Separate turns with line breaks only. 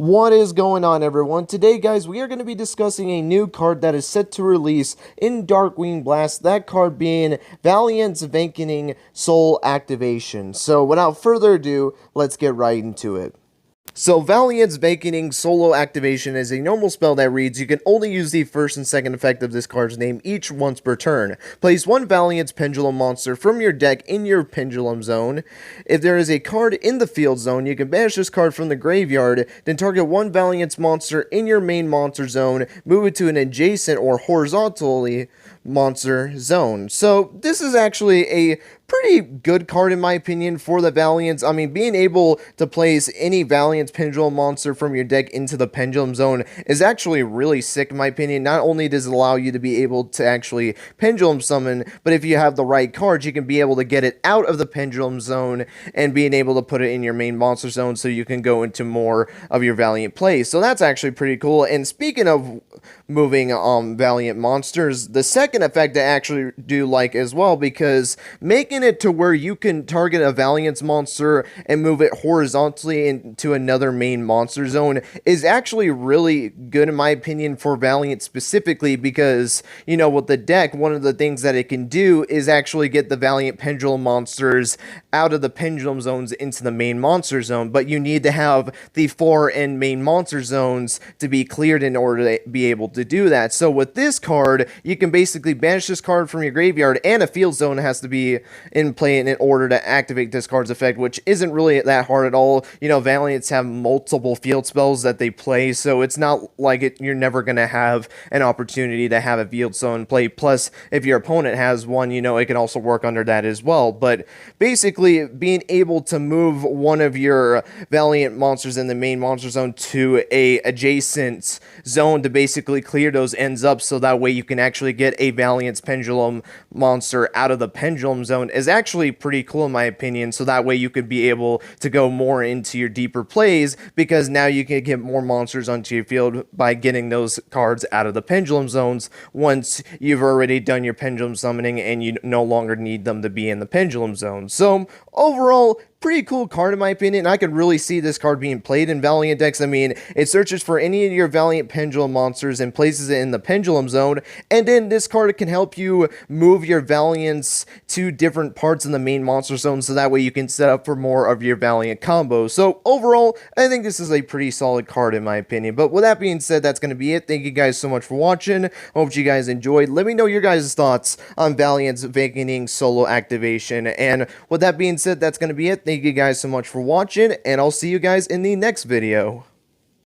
What is going on, everyone? Today, guys, we are going to be discussing a new card that is set to release in Darkwing Blast, that card being Vaylantz Vakening Soul Activation. So, without further ado, let's get right into it. So, Vaylantz Vakening Solo Activation is a normal spell that reads, you can only use the first and second effect of this card's name each once per turn. Place one Vaylantz Pendulum monster from your deck in your Pendulum Zone. If there is a card in the Field Zone, you can banish this card from the graveyard, then target one Vaylantz monster in your main monster zone, move it to an adjacent or horizontally monster zone. So, this is actually a pretty good card in my opinion for the Vaylantz. I mean, being able to place any Vaylantz Pendulum monster from your deck into the Pendulum Zone is actually really sick in my opinion. Not only does it allow you to be able to actually Pendulum Summon, but if you have the right cards, you can be able to get it out of the Pendulum Zone and being able to put it in your main monster zone so you can go into more of your Valiant plays. So that's actually pretty cool. And speaking of moving Valiant monsters, the second effect I actually do like as well, because making it to where you can target a Vaylantz monster and move it horizontally into another main monster zone is actually really good in my opinion for Vaylantz specifically, because, you know, with the deck, one of the things that it can do is actually get the Valiant Pendulum monsters out of the Pendulum Zones into the main monster zone, but you need to have the far end main monster zones to be cleared in order to be able to do that. So with this card, you can basically banish this card from your graveyard, and a field zone has to be in play in order to activate this card's effect, which isn't really that hard at all. You know, Vaylantz have multiple field spells that they play, so it's not like you're never going to have an opportunity to have a field zone play. Plus, if your opponent has one, you know, it can also work under that as well. But basically, being able to move one of your Valiant monsters in the main monster zone to a adjacent zone to basically clear those ends up, so that way you can actually get a Vaylantz Pendulum monster out of the Pendulum Zone is actually pretty cool in my opinion. So that way you could be able to go more into your deeper plays, because now you can get more monsters onto your field by getting those cards out of the Pendulum Zones once you've already done your Pendulum Summoning and you no longer need them to be in the Pendulum Zone. So overall, pretty cool card in my opinion. I could really see this card being played in Valiant decks. I mean, it searches for any of your Valiant Pendulum monsters and places it in the Pendulum Zone, and then this card can help you move your Valiants to different parts in the main monster zone, so that way you can set up for more of your Valiant combos. So overall, I think this is a pretty solid card in my opinion. But with that being said, that's going to be it. Thank you guys so much for watching. Hope you guys enjoyed. Let me know your guys' thoughts on Vaylantz Vakening Solo Activation. And with that being said, that's going to be it. Thank you guys so much for watching, and I'll see you guys in the next video.